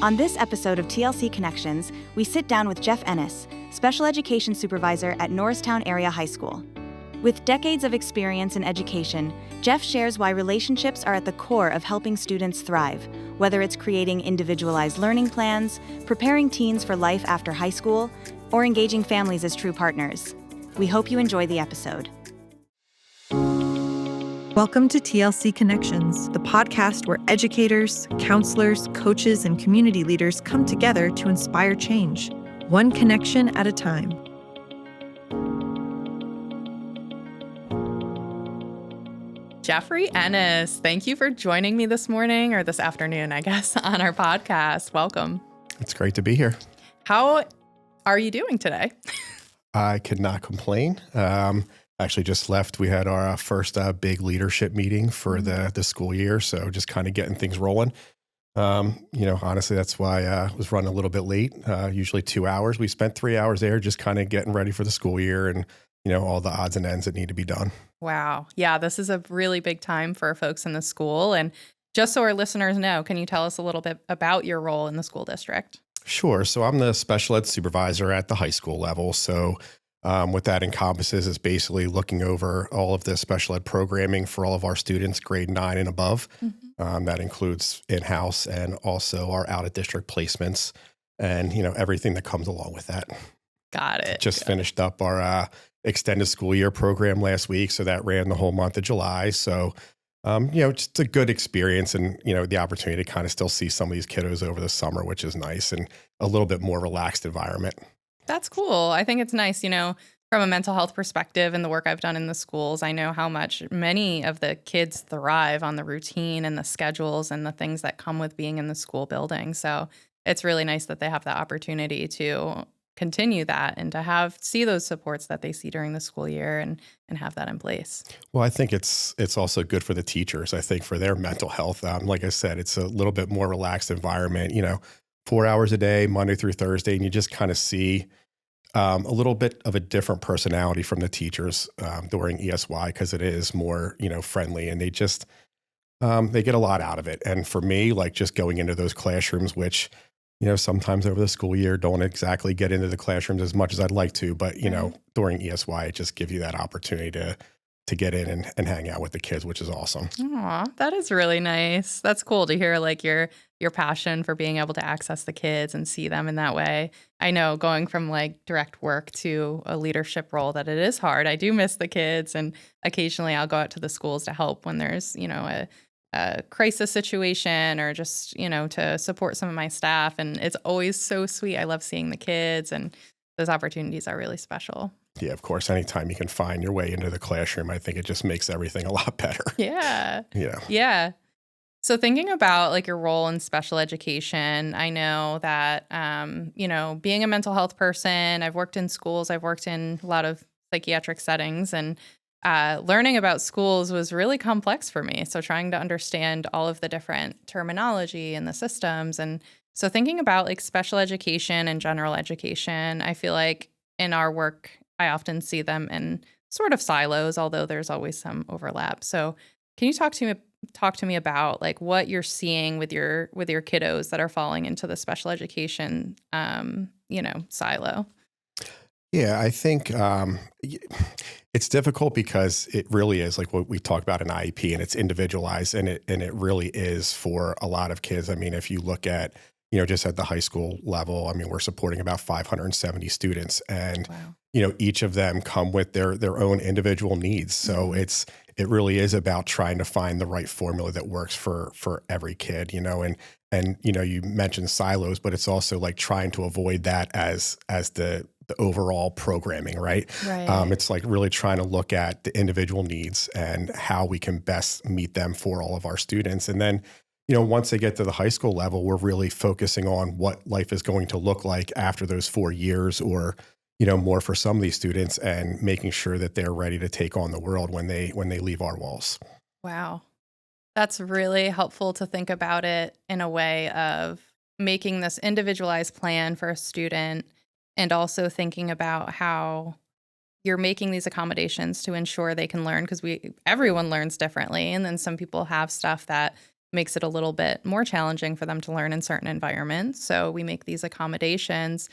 On this episode of TLC Connections, we sit down with Jeff Ennis, Special Education Supervisor at Norristown Area High School. With decades of experience in education, Jeff shares why relationships are at the core of helping students thrive, whether it's creating individualized learning plans, preparing teens for life after high school, or engaging families as true partners. We hope you enjoy the episode. Welcome to TLC Connections, the podcast where educators, counselors, coaches, and community leaders come together to inspire change, one connection at a time. Jeffrey Ennis, thank you for joining me this morning, or this afternoon, I guess, on our podcast. Welcome. It's great to be here. How are you doing today? I could not complain. Actually just left. We had our first big leadership meeting for the school year. So just kind of getting things rolling. Honestly, that's why I was running a little bit late, usually 2 hours. We spent 3 hours there just kind of getting ready for the school year and, all the odds and ends that need to be done. Wow. Yeah, this is a really big time for folks in the school. And just so our listeners know, can you tell us a little bit about your role in the school district? Sure. So I'm the special ed supervisor at the high school level. So what that encompasses is basically looking over all of the special ed programming for all of our students, grade 9 and above. That includes in-house and also our out-of-district placements and, everything that comes along with that. Got it. Just finished up our extended school year program last week. So that ran the whole month of July. So, just a good experience and, the opportunity to kind of still see some of these kiddos over the summer, which is nice and a little bit more relaxed environment. That's cool. I think it's nice, from a mental health perspective and the work I've done in the schools, I know how much many of the kids thrive on the routine and the schedules and the things that come with being in the school building. So it's really nice that they have the opportunity to continue that and to see those supports that they see during the school year and have that in place. Well, I think it's also good for the teachers. I think for their mental health, like I said, it's a little bit more relaxed environment, 4 hours a day, Monday through Thursday, and you just kind of see a little bit of a different personality from the teachers during ESY because it is more, friendly, and they just they get a lot out of it. And for me, like just going into those classrooms, which sometimes over the school year don't exactly get into the classrooms as much as I'd like to, but during ESY, it just gives you that opportunity to get in and hang out with the kids, which is awesome. Aw, that is really nice. That's cool to hear, like your passion for being able to access the kids and see them in that way. I know going from like direct work to a leadership role that it is hard. I do miss the kids, and occasionally I'll go out to the schools to help when there's, a crisis situation or just, to support some of my staff. And it's always so sweet. I love seeing the kids, and those opportunities are really special. Yeah, of course. Anytime you can find your way into the classroom, I think it just makes everything a lot better. Yeah. Yeah. So thinking about like your role in special education, I know that, being a mental health person, I've worked in schools, I've worked in a lot of psychiatric settings, and learning about schools was really complex for me. So trying to understand all of the different terminology and the systems. And so thinking about like special education and general education, I feel like in our work, I often see them in sort of silos, although there's always some overlap. So can you talk to me about like what you're seeing with your kiddos that are falling into the special education, silo? Yeah, I think it's difficult because it really is like what we talk about in IEP, and it's individualized, and it really is for a lot of kids. I mean, if you look at, just at the high school level, I mean, we're supporting about 570 students, and, Wow. Each of them come with their own individual needs. So it really is about trying to find the right formula that works for every kid, and you mentioned silos, but it's also like trying to avoid that as the overall programming, right? Right. It's like really trying to look at the individual needs and how we can best meet them for all of our students. And then, once they get to the high school level, we're really focusing on what life is going to look like after those 4 years, or, more for some of these students, and making sure that they're ready to take on the world when they leave our walls. Wow. That's really helpful to think about it in a way of making this individualized plan for a student, and also thinking about how you're making these accommodations to ensure they can learn, because everyone learns differently. And then some people have stuff that makes it a little bit more challenging for them to learn in certain environments. So we make these accommodations.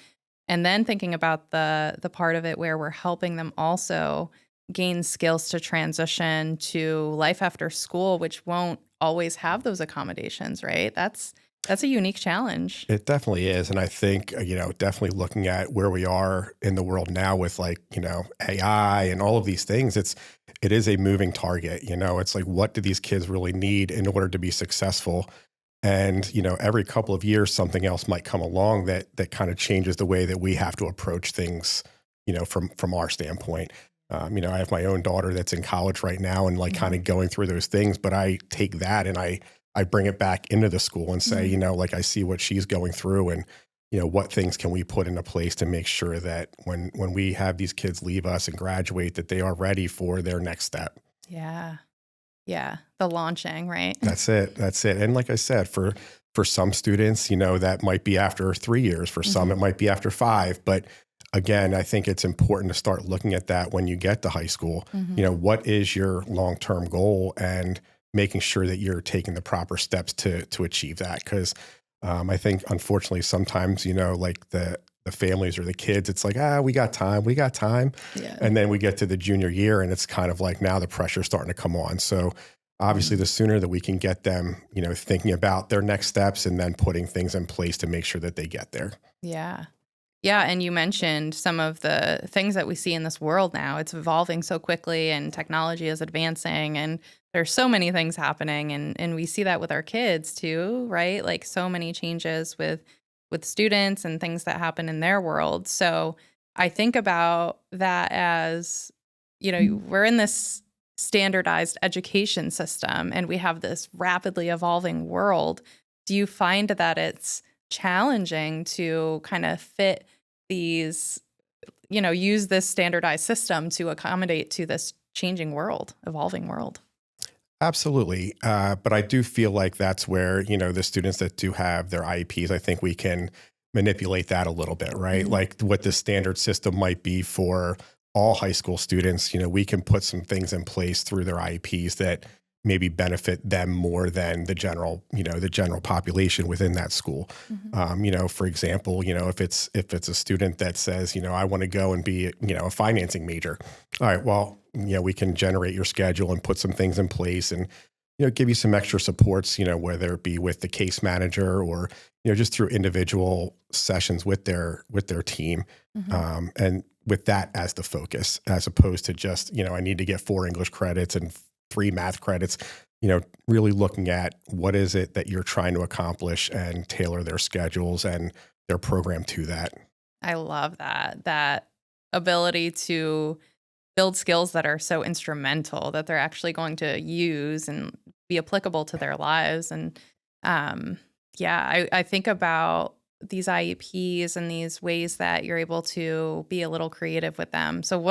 And then thinking about the part of it where we're helping them also gain skills to transition to life after school, which won't always have those accommodations, right? That's a unique challenge. It definitely is. And I think, definitely looking at where we are in the world now with AI and all of these things, it is a moving target. It's like, what do these kids really need in order to be successful? And, every couple of years, something else might come along that kind of changes the way that we have to approach things, from our standpoint. I have my own daughter that's in college right now and kind of going through those things, but I take that and I bring it back into the school and say, I see what she's going through and, what things can we put into place to make sure that when we have these kids leave us and graduate, that they are ready for their next step. Yeah. Yeah. The launching, right? That's it. And like I said, for some students, that might be after 3 years. For some, it might be after 5. But again, I think it's important to start looking at that when you get to high school. What is your long-term goal, and making sure that you're taking the proper steps to achieve that. Because I think, unfortunately, sometimes, the families or the kids, it's like, we got time. Yeah. And then we get to the junior year and it's kind of like now the pressure's starting to come on. So obviously the sooner that we can get them, thinking about their next steps and then putting things in place to make sure that they get there. Yeah. Yeah. And you mentioned some of the things that we see in this world now. It's evolving so quickly and technology is advancing and there's so many things happening. And we see that with our kids too, right? Like so many changes with students and things that happen in their world. So I think about that as, we're in this standardized education system and we have this rapidly evolving world. Do you find that it's challenging to kind of fit these, use this standardized system to accommodate to this changing world, evolving world? Absolutely. But I do feel like that's where, the students that do have their IEPs, I think we can manipulate that a little bit, right? Like what the standard system might be for all high school students, we can put some things in place through their IEPs that maybe benefit them more than the general population within that school. For example, if it's a student that says, I want to go and be, a financing major. All right, well, we can generate your schedule and put some things in place and, give you some extra supports, whether it be with the case manager or, just through individual sessions with their team. And with that as the focus, as opposed to just, I need to get 4 English credits and 3 math credits, really looking at what is it that you're trying to accomplish and tailor their schedules and their program to that. I love that ability to build skills that are so instrumental that they're actually going to use and be applicable to their lives. And I think about these IEPs and these ways that you're able to be a little creative with them. So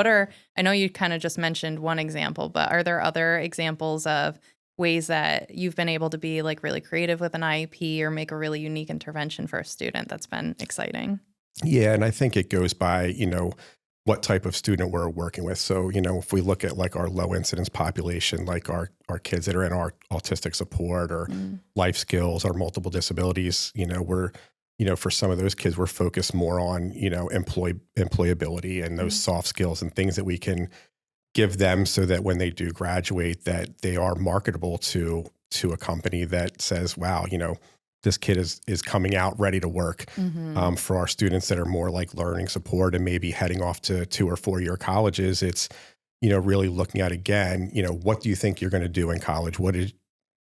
I know you kind of just mentioned one example, but are there other examples of ways that you've been able to be like really creative with an IEP or make a really unique intervention for a student that's been exciting? Yeah. And I think it goes by, what type of student we're working with. So, if we look at like our low incidence population, like our kids that are in our autistic support or life skills or multiple disabilities, we're, for some of those kids, we're focused more on, employability and those soft skills and things that we can give them so that when they do graduate, that they are marketable to a company that says, wow, this kid is coming out ready to work. For our students that are more like learning support and maybe heading off to 2 or 4 year colleges, it's, really looking at, again, what do you think you're going to do in college? What is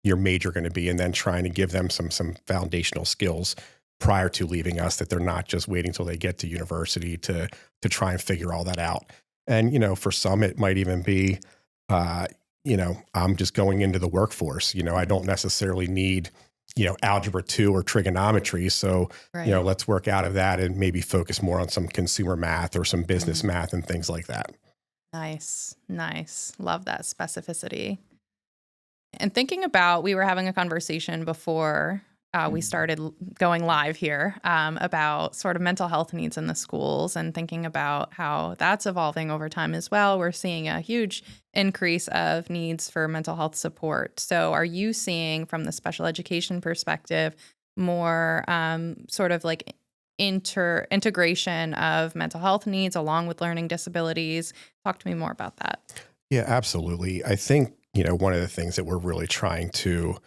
your major going to be? And then trying to give them some foundational skills prior to leaving us, that they're not just waiting till they get to university to try and figure all that out. And, for some, it might even be, I'm just going into the workforce. I don't necessarily need algebra 2 or trigonometry. So, right. Let's work out of that and maybe focus more on some consumer math or some business math and things like that. Nice. Love that specificity. And thinking about, we were having a conversation before we started going live here about sort of mental health needs in the schools and thinking about how that's evolving over time as well. We're seeing a huge increase of needs for mental health support. So are you seeing from the special education perspective more sort of like integration of mental health needs along with learning disabilities? Talk to me more about that. Yeah, absolutely. I think, one of the things that we're really trying to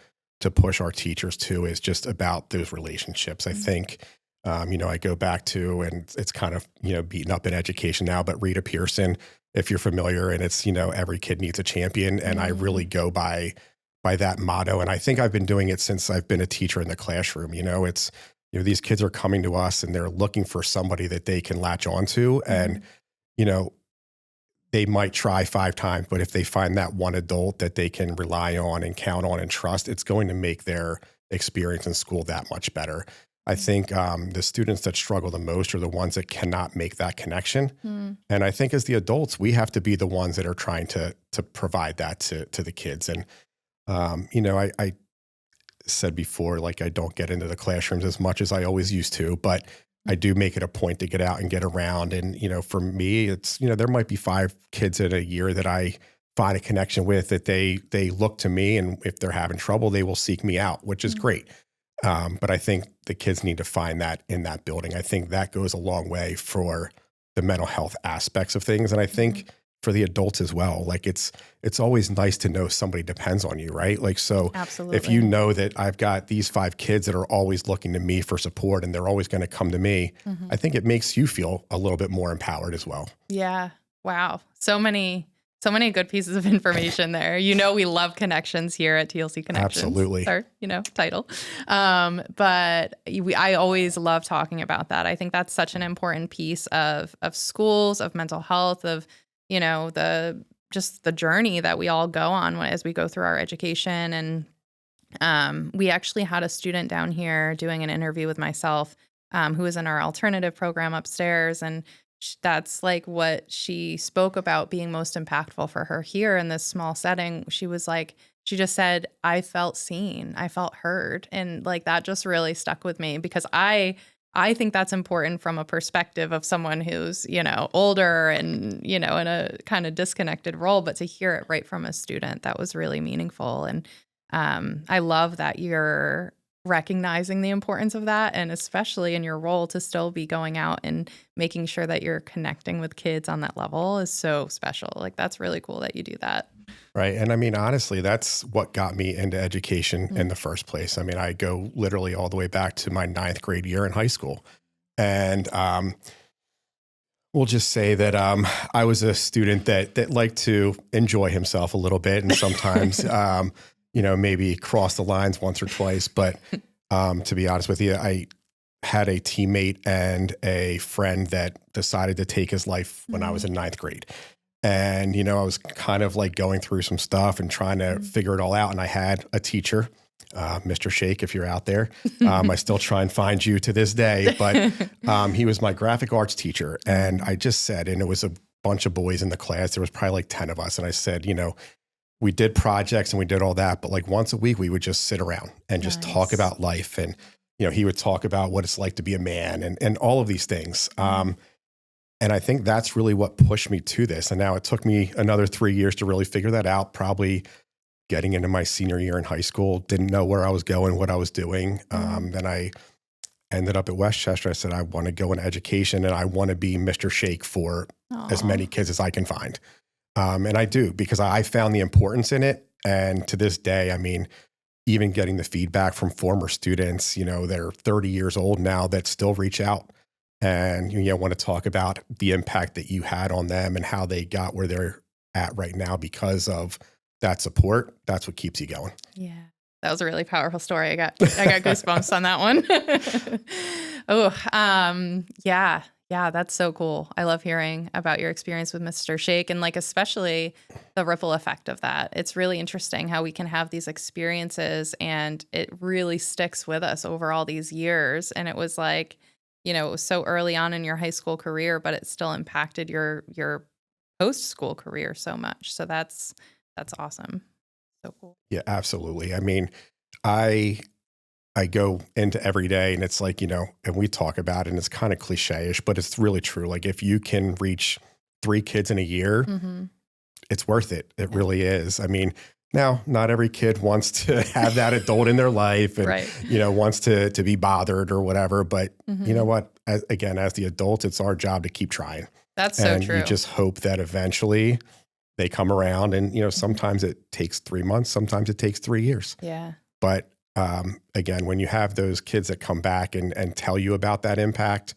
push our teachers to is just about those relationships. I think, I go back to, and it's kind of, beaten up in education now, but Rita Pearson, if you're familiar, and it's, every kid needs a champion. And I really go by that motto. And I think I've been doing it since I've been a teacher in the classroom. It's, these kids are coming to us and they're looking for somebody that they can latch onto. And, they might try 5 times, but if they find that one adult that they can rely on and count on and trust, it's going to make their experience in school that much better. I think the students that struggle the most are the ones that cannot make that connection. And I think as the adults, we have to be the ones that are trying to provide that to the kids. And, I said before, like, I don't get into the classrooms as much as I always used to, but I do make it a point to get out and get around. And, for me, it's, there might be 5 kids in a year that I find a connection with, that they look to me, and if they're having trouble, they will seek me out, which is great. But I think the kids need to find that in that building. I think that goes a long way for the mental health aspects of things. And I think for the adults as well, like it's always nice to know somebody depends on you, right? Like, so Absolutely. If you know that I've got these 5 kids that are always looking to me for support and they're always going to come to me, I think it makes you feel a little bit more empowered as well. Yeah. Wow. So many good pieces of information there. We love connections here at TLC Connections. Absolutely. Our, title. But I always love talking about that. I think that's such an important piece of schools, of mental health, of the journey that we all go on as we go through our education. And we actually had a student down here doing an interview with myself who was in our alternative program upstairs. And that's like what she spoke about being most impactful for her here in this small setting. She just said, I felt seen, I felt heard. And like, that just really stuck with me, because I think that's important from a perspective of someone who's, older and, in a kind of disconnected role, but to hear it right from a student, that was really meaningful. And I love that you're recognizing the importance of that, and especially in your role to still be going out and making sure that you're connecting with kids on that level is so special. Like, that's really cool that you do that. Right. And I mean, honestly, that's what got me into education in the first place. I mean, I go literally all the way back to my 9th grade year in high school. And we'll just say that I was a student that liked to enjoy himself a little bit, and sometimes, maybe cross the lines once or twice. But to be honest with you, I had a teammate and a friend that decided to take his life when I was in 9th grade. And, I was kind of like going through some stuff and trying to figure it all out. And I had a teacher, Mr. Shake, if you're out there. I still try and find you to this day, but he was my graphic arts teacher. And I just said, and it was a bunch of boys in the class, there was probably like 10 of us. And I said, we did projects and we did all that, but like once a week we would just sit around and just talk about life. And, he would talk about what it's like to be a man and all of these things. And I think that's really what pushed me to this. And now it took me another 3 years to really figure that out, probably getting into my senior year in high school, didn't know where I was going, what I was doing. Then I ended up at Westchester. I said, I want to go into education and I want to be Mr. Shake for as many kids as I can find. And I do, because I found the importance in it. And to this day, I mean, even getting the feedback from former students, they're 30 years old now that still reach out and want to talk about the impact that you had on them and how they got where they're at right now because of that support. That's what keeps you going. Yeah. That was a really powerful story. I got goosebumps on that one. Yeah, that's so cool. I love hearing about your experience with Mr. Shake and like especially the ripple effect of that. It's really interesting how we can have these experiences and it really sticks with us over all these years. And it was like, it was so early on in your high school career, but it still impacted your post-school career so much. So that's awesome. So cool. Yeah, absolutely. I mean, I I go into every day and it's like, and we talk about it and it's kind of cliche-ish, but it's really true. Like if you can reach 3 kids in a year, it's worth it. It really is. I mean, now not every kid wants to have that adult in their life and, wants to be bothered or whatever. But you know what, as the adults, it's our job to keep trying. That's so true. You just hope that eventually they come around and, sometimes it takes 3 months, sometimes it takes 3 years. Yeah. But again, when you have those kids that come back and tell you about that impact,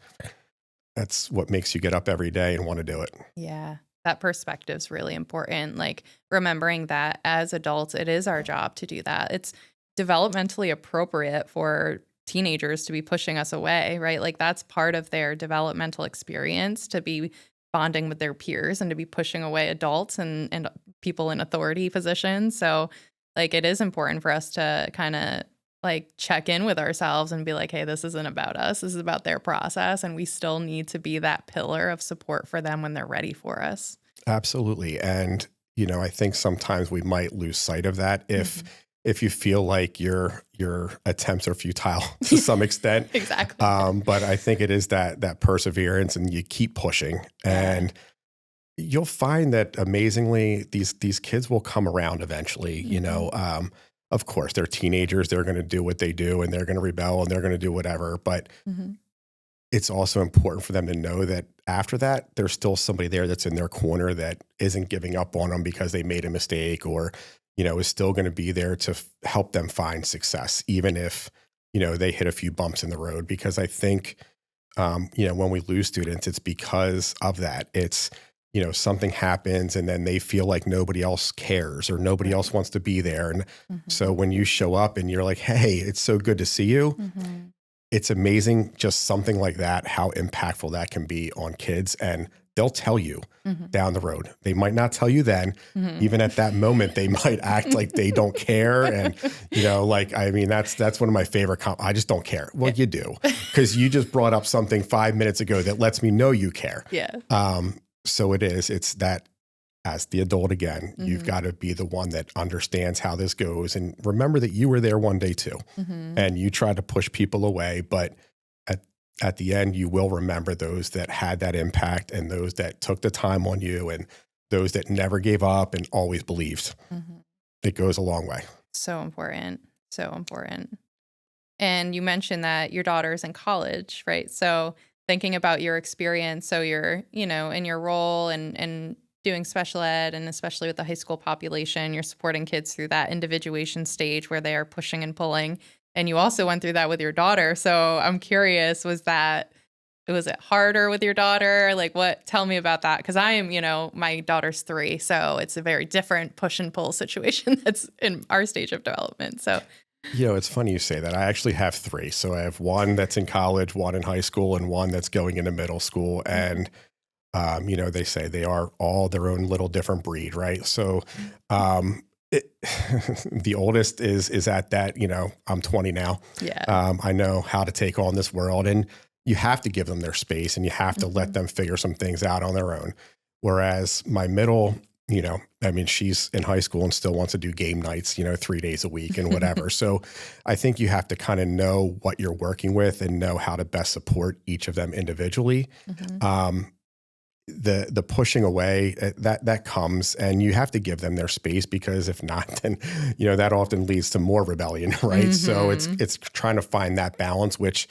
that's what makes you get up every day and want to do it. Yeah. That perspective is really important. Like remembering that as adults, it is our job to do that. It's developmentally appropriate for teenagers to be pushing us away, right? Like that's part of their developmental experience, to be bonding with their peers and to be pushing away adults and people in authority positions. So like it is important for us to kind of like check in with ourselves and be like, hey, this isn't about us. This is about their process. And we still need to be that pillar of support for them when they're ready for us. Absolutely. And, I think sometimes we might lose sight of that if you feel like your attempts are futile to some extent. Exactly. But I think it is that perseverance and you keep pushing and you'll find that amazingly these kids will come around eventually, of course, they're teenagers. They're going to do what they do and they're going to rebel and they're going to do whatever. But it's also important for them to know that after that, there's still somebody there that's in their corner that isn't giving up on them because they made a mistake or, is still going to be there to help them find success, even if, they hit a few bumps in the road. Because I think, when we lose students, it's because of that. It's, something happens and then they feel like nobody else cares or nobody else wants to be there. And so when you show up and you're like, hey, it's so good to see you. It's amazing just something like that, how impactful that can be on kids. And they'll tell you down the road. They might not tell you then. Even at that moment, they might act like they don't care. And, that's one of my favorite I just don't care. Well, you do, because you just brought up something 5 minutes ago that lets me know you care. Yeah. So it's that as the adult again, you've got to be the one that understands how this goes. And remember that you were there one day too. And you tried to push people away, but at the end, you will remember those that had that impact and those that took the time on you and those that never gave up and always believed. It goes a long way. So important. So important. And you mentioned that your daughter's in college, right? So thinking about your experience, so you're, in your role and doing special ed, and especially with the high school population, you're supporting kids through that individuation stage where they are pushing and pulling. And you also went through that with your daughter. So I'm curious, was it harder with your daughter? Like tell me about that. Cause I am, my daughter's 3. So it's a very different push and pull situation that's in our stage of development. So, it's funny you say that. I actually have 3. So I have one that's in college, one in high school, and one that's going into middle school. And, they say they are all their own little different breed. Right. So, the oldest is at that, I'm 20 now. Yeah. I know how to take on this world, and you have to give them their space and you have to let them figure some things out on their own. Whereas my middle, she's in high school and still wants to do game nights, 3 days a week and whatever. So I think you have to kind of know what you're working with and know how to best support each of them individually. The pushing away that comes, and you have to give them their space, because if not, then that often leads to more rebellion, right? So it's trying to find that balance, which,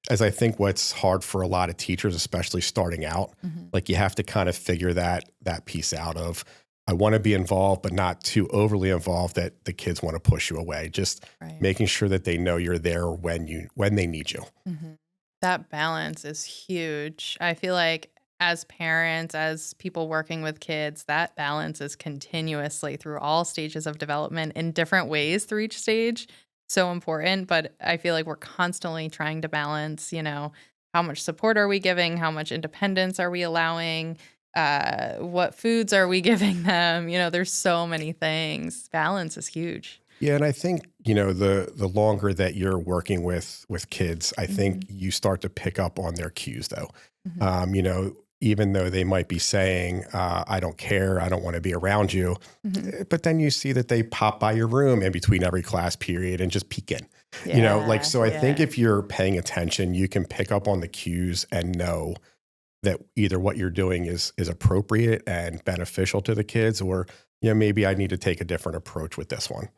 as I think what's hard for a lot of teachers, especially starting out, like you have to kind of figure that piece out of, I want to be involved, but not too overly involved that the kids want to push you away. Just making sure that they know you're there when they need you. That balance is huge. I feel like as parents, as people working with kids, that balance is continuously through all stages of development in different ways through each stage. So important. But I feel like we're constantly trying to balance, how much support are we giving? How much independence are we allowing? What foods are we giving them? There's so many things. Balance is huge. Yeah. And I think, the longer that you're working with kids, I think you start to pick up on their cues though. even though they might be saying, I don't care, I don't want to be around you. But then you see that they pop by your room in between every class period and just peek in, so I think if you're paying attention, you can pick up on the cues and know that either what you're doing is appropriate and beneficial to the kids, or, maybe I need to take a different approach with this one.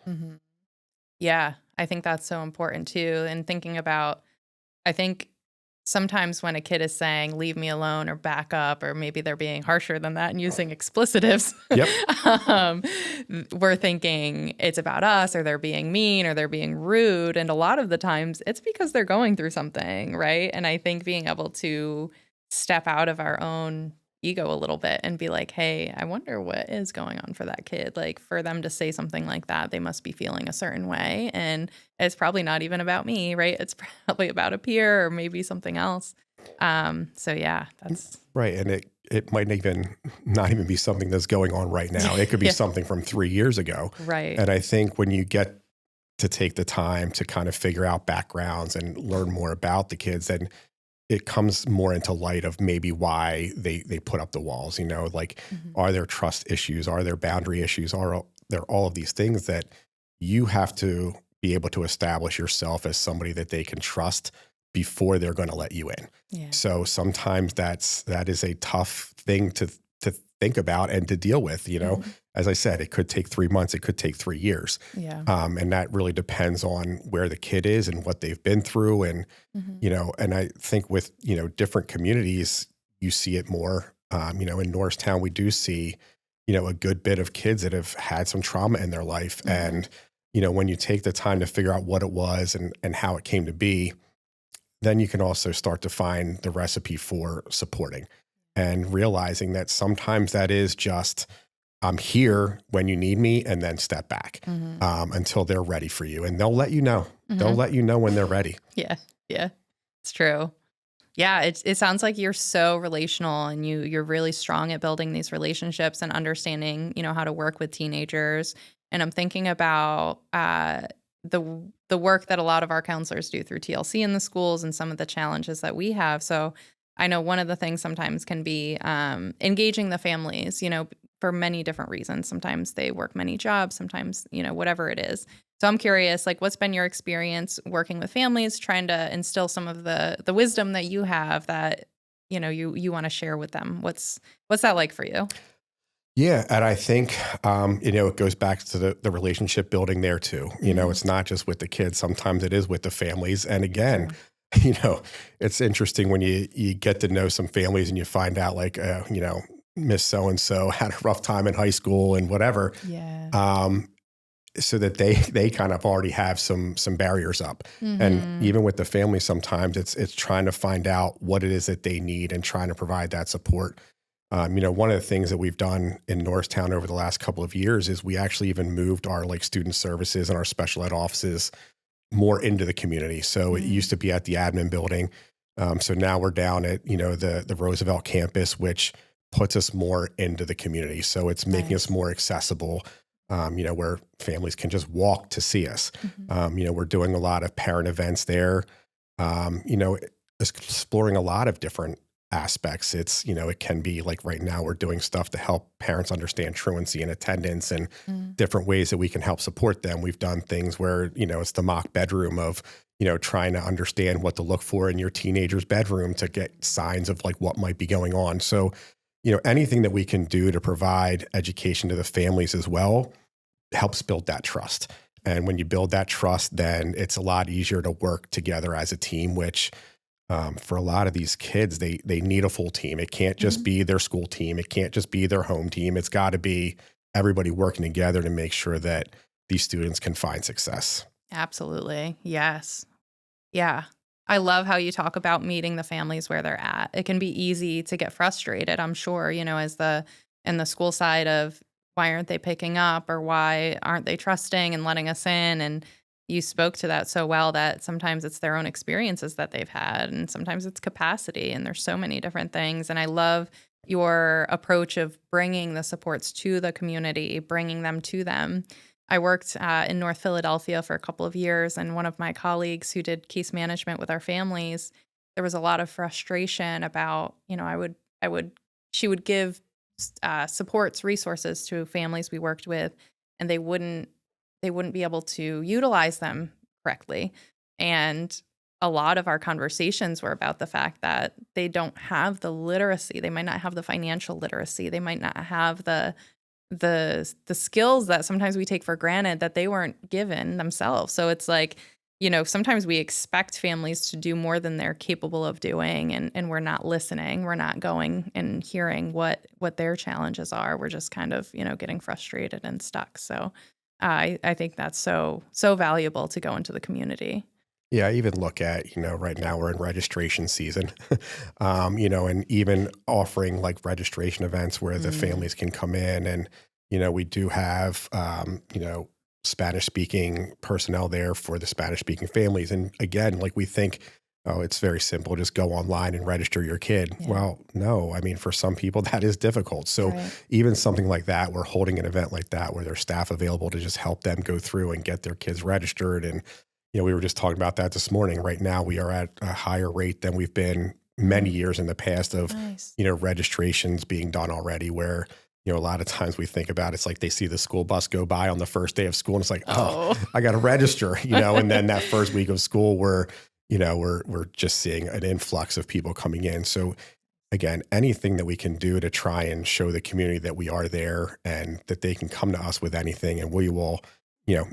Yeah, I think that's so important too. And thinking about, I think sometimes when a kid is saying, leave me alone or back up, or maybe they're being harsher than that and using explicitives, we're thinking it's about us, or they're being mean, or they're being rude. And a lot of the times it's because they're going through something, right? And I think being able to step out of our own ego a little bit and be like, hey, I wonder what is going on for that kid. Like, for them to say something like that, they must be feeling a certain way. And it's probably not even about me, right? It's probably about a peer or maybe something else. So yeah, that's right. And it might not even be something that's going on right now. It could be something from 3 years ago. Right. And I think when you get to take the time to kind of figure out backgrounds and learn more about the kids, then it comes more into light of maybe why they put up the walls, are there trust issues? Are there boundary issues? Are there all of these things that you have to be able to establish yourself as somebody that they can trust before they're going to let you in? Yeah. So sometimes that is a tough thing to think about and to deal with, As I said, it could take 3 months, it could take 3 years. Yeah. And that really depends on where the kid is and what they've been through. And, and I think with, different communities, you see it more. In Norristown, we do see, a good bit of kids that have had some trauma in their life. And, when you take the time to figure out what it was and how it came to be, then you can also start to find the recipe for supporting and realizing that sometimes that is just, I'm here when you need me, and then step back until they're ready for you. And they'll let you know. They'll let you know when they're ready. Yeah. Yeah. It's true. Yeah. It sounds like you're so relational, and you're really strong at building these relationships and understanding, how to work with teenagers. And I'm thinking about the work that a lot of our counselors do through TLC in the schools and some of the challenges that we have. So I know one of the things sometimes can be engaging the families, for many different reasons. Sometimes they work many jobs, sometimes, whatever it is. So I'm curious, like, what's been your experience working with families, trying to instill some of the wisdom that you have that, you want to share with them? What's that like for you? Yeah. And I think, it goes back to the relationship building there too. It's not just with the kids. Sometimes it is with the families. And again, it's interesting when you get to know some families and you find out like, Miss So-and-so had a rough time in high school and whatever. Yeah. So that they kind of already have some barriers up. And even with the family, sometimes it's trying to find out what it is that they need and trying to provide that support. One of the things that we've done in Norristown over the last couple of years is we actually even moved our student services and our special ed offices more into the community. So it used to be at the admin building. So now we're down at, the Roosevelt campus, which puts us more into the community. So it's making us more accessible, where families can just walk to see us. We're doing a lot of parent events there, exploring a lot of different aspects. It's, it can be like right now we're doing stuff to help parents understand truancy and attendance and different ways that we can help support them. We've done things where, it's the mock bedroom of, trying to understand what to look for in your teenager's bedroom to get signs of like what might be going on. So, anything that we can do to provide education to the families as well helps build that trust. And when you build that trust, then it's a lot easier to work together as a team, which for a lot of these kids, they need a full team. It can't just be their school team. It can't just be their home team. It's got to be everybody working together to make sure that these students can find success. Absolutely. Yes. Yeah. I love how you talk about meeting the families where they're at. It can be easy to get frustrated, I'm sure, as in the school side of why aren't they picking up, or why aren't they trusting and letting us in? And you spoke to that so well, that sometimes it's their own experiences that they've had, and sometimes it's capacity, and there's so many different things. And I love your approach of bringing the supports to the community, bringing them to them. I worked in North Philadelphia for a couple of years, and one of my colleagues who did case management with our families, there was a lot of frustration about, she would give supports, resources to families we worked with, and they wouldn't be able to utilize them correctly. And a lot of our conversations were about the fact that they don't have the literacy. They might not have the financial literacy. They might not have the skills that sometimes we take for granted that they weren't given themselves. So it's like, sometimes we expect families to do more than they're capable of doing, and we're not listening. We're not going and hearing what their challenges are. We're just kind of, getting frustrated and stuck. So I think that's so valuable to go into the community. Yeah, I even look at, right now we're in registration season, and even offering like registration events where the families can come in and, we do have, Spanish speaking personnel there for the Spanish speaking families. And again, like we think, oh, it's very simple. Just go online and register your kid. Yeah. Well, no, I mean, for some people that is difficult. So even something like that, we're holding an event like that where there's staff available to just help them go through and get their kids registered. And, we were just talking about that this morning. Right now, we are at a higher rate than we've been many years in the past of, registrations being done already where, a lot of times we think about it's like they see the school bus go by on the first day of school and it's like, oh, I got to register, and then that first week of school we're just seeing an influx of people coming in. So again, anything that we can do to try and show the community that we are there and that they can come to us with anything and we will,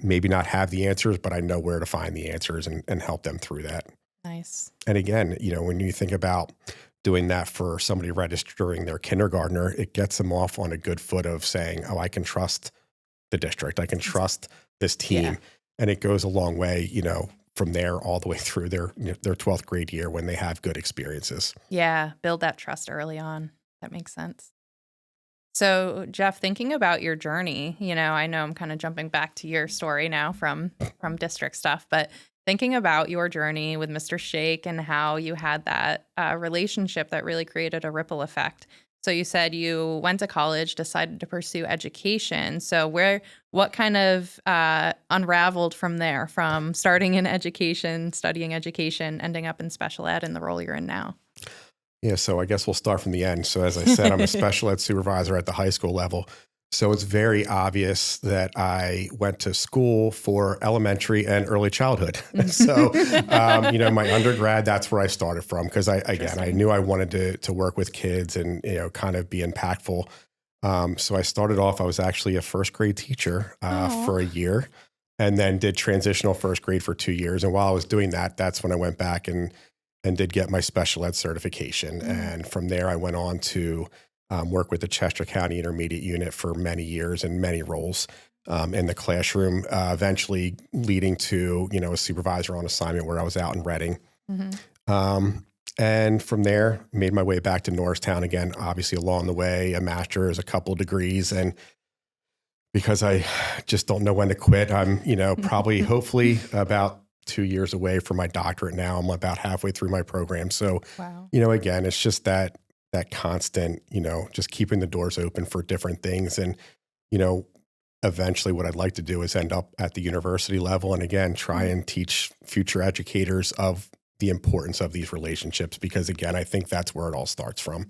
maybe not have the answers, but I know where to find the answers and help them through that. Nice. And again, when you think about doing that for somebody registering their kindergartner, it gets them off on a good foot of saying, oh, I can trust the district. I can trust this team. Yeah. And it goes a long way, from there all the way through their 12th grade year when they have good experiences. Yeah. Build that trust early on. That makes sense. So Jeff, thinking about your journey, I know I'm kind of jumping back to your story now from district stuff, but thinking about your journey with Mr. Shake and how you had that relationship that really created a ripple effect. So you said you went to college, decided to pursue education. So what kind of unraveled from there, from starting in education, studying education, ending up in special ed and the role you're in now? Yeah, so I guess we'll start from the end. So as I said, I'm a special ed supervisor at the high school level. So it's very obvious that I went to school for elementary and early childhood. So, my undergrad, that's where I started from because I knew I wanted to work with kids and, kind of be impactful. So I started off, I was actually a first grade teacher for a year and then did transitional first grade for 2 years. And while I was doing that, that's when I went back and did get my special ed certification. And from there, I went on to work with the Chester County Intermediate Unit for many years and many roles in the classroom, eventually leading to, a supervisor on assignment where I was out in Reading. And from there, made my way back to Norristown again, obviously along the way, a master's, a couple degrees. And because I just don't know when to quit, I'm, probably hopefully about 2 years away from my doctorate now. I'm about halfway through my program. So, again, it's just that constant, just keeping the doors open for different things. And, eventually what I'd like to do is end up at the university level. And again, try and teach future educators of the importance of these relationships, because again, I think that's where it all starts from.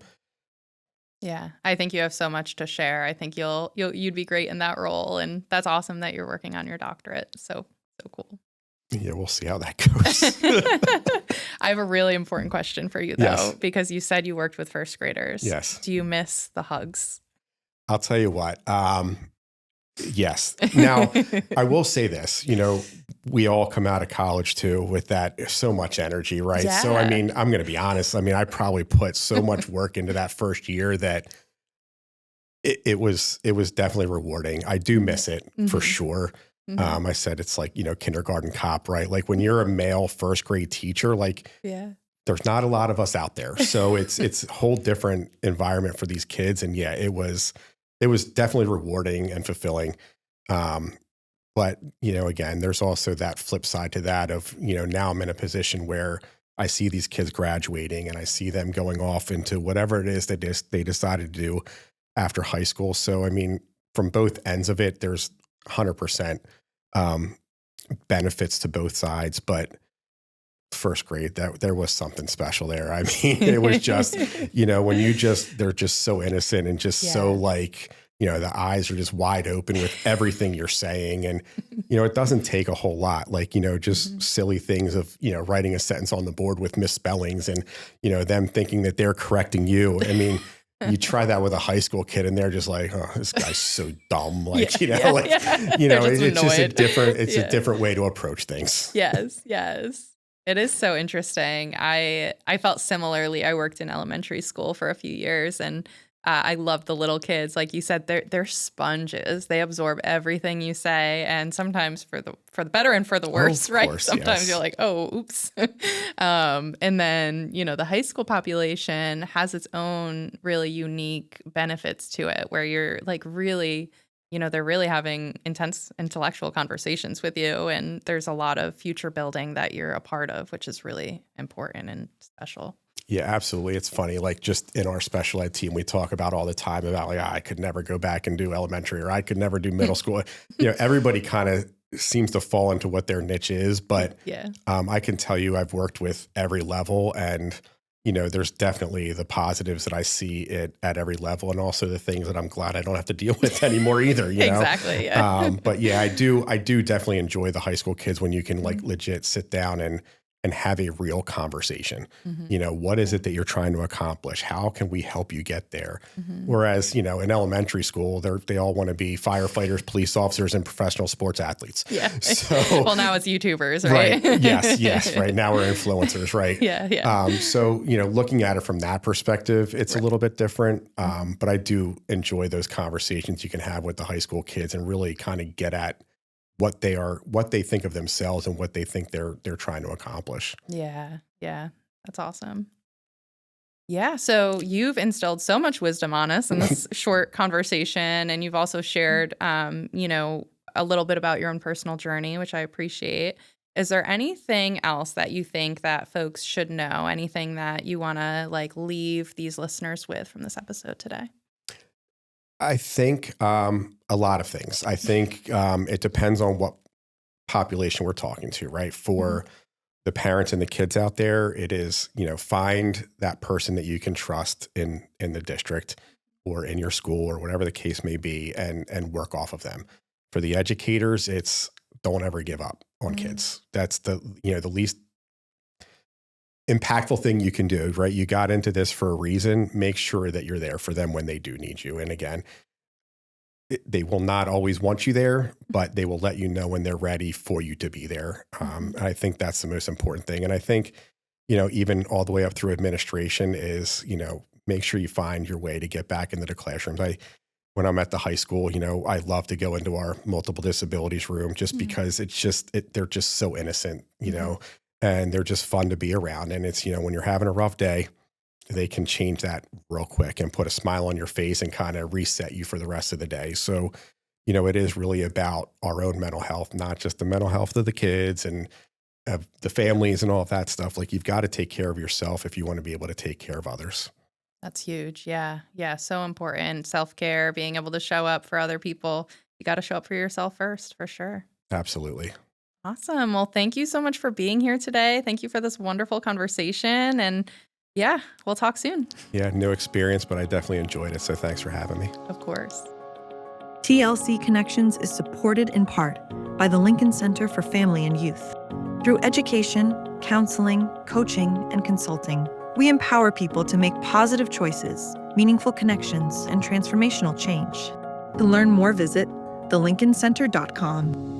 Yeah. I think you have so much to share. I think you'd be great in that role. And that's awesome that you're working on your doctorate. So cool. Yeah, we'll see how that goes. I have a really important question for you, though, because you said you worked with first graders. Yes. Do you miss the hugs? I'll tell you what. Yes. Now, I will say this, we all come out of college, too, with that so much energy, right? Yeah. So, I'm going to be honest. I probably put so much work into that first year that it was definitely rewarding. I do miss it for sure. I said it's like, kindergarten cop, right? Like when you're a male first grade teacher, there's not a lot of us out there. So it's a whole different environment for these kids. And yeah, it was definitely rewarding and fulfilling. But, again, there's also that flip side to that of, now I'm in a position where I see these kids graduating and I see them going off into whatever it is that they decided to do after high school. So, from both ends of it, there's 100% benefits to both sides. But, first grade, that there was something special there. I mean, it was just, when they're just so innocent and just so like, the eyes are just wide open with everything you're saying. And, it doesn't take a whole lot, like, just silly things of, writing a sentence on the board with misspellings and, them thinking that they're correcting you. I mean, you try that with a high school kid and they're just like, oh, this guy's so dumb. Like, it's just a different way to approach things. Yes. It is so interesting. I felt similarly. I worked in elementary school for a few years, and I love the little kids. Like you said, they're sponges. They absorb everything you say, and sometimes for the better and for the worse, right? Course, sometimes yes. you're like, oh, oops. And then, the high school population has its own really unique benefits to it, where you're like really, they're really having intense intellectual conversations with you, and there's a lot of future building that you're a part of, which is really important and special. Yeah, absolutely. It's funny, like just in our special ed team, we talk about all the time about like, I could never go back and do elementary, or I could never do middle school. Everybody kind of seems to fall into what their niche is, but I can tell you I've worked with every level, and there's definitely the positives that I see at every level, and also the things that I'm glad I don't have to deal with anymore either. Exactly. Yeah. But yeah, I do definitely enjoy the high school kids when you can like legit sit down and have a real conversation. What is it that you're trying to accomplish? How can we help you get there? Whereas, in elementary school, they all want to be firefighters, police officers, and professional sports athletes. Yeah. So, well, now it's YouTubers, right? Right. Yes. Right. Now we're influencers, right? Yeah. So, looking at it from that perspective, it's a little bit different. But I do enjoy those conversations you can have with the high school kids and really kind of get at what they think of themselves and what they think they're trying to accomplish. Yeah. That's awesome. Yeah. So you've instilled so much wisdom on us in this short conversation, and you've also shared, a little bit about your own personal journey, which I appreciate. Is there anything else that you think that folks should know? Anything that you want to like leave these listeners with from this episode today? I think a lot of things. I think it depends on what population we're talking to, right? For the parents and the kids out there, it is, find that person that you can trust in the district or in your school or whatever the case may be, and work off of them. For the educators, it's don't ever give up on kids. That's the least impactful thing you can do, right? You got into this for a reason. Make sure that you're there for them when they do need you. And again, they will not always want you there, but they will let you know when they're ready for you to be there. I think that's the most important thing. And I think, even all the way up through administration is, make sure you find your way to get back into the classrooms. When I'm at the high school, I love to go into our multiple disabilities room just because they're just so innocent, and they're just fun to be around. And it's, when you're having a rough day, they can change that real quick and put a smile on your face and kind of reset you for the rest of the day. So, it is really about our own mental health, not just the mental health of the kids and of the families and all of that stuff. Like, you've got to take care of yourself if you want to be able to take care of others. That's huge. Yeah. So important. Self-care, being able to show up for other people. You got to show up for yourself first, for sure. Absolutely. Awesome. Well, thank you so much for being here today. Thank you for this wonderful conversation. And yeah, we'll talk soon. Yeah, new experience, but I definitely enjoyed it. So thanks for having me. Of course. TLC Connections is supported in part by the Lincoln Center for Family and Youth. Through education, counseling, coaching, and consulting, we empower people to make positive choices, meaningful connections, and transformational change. To learn more, visit thelincolncenter.com.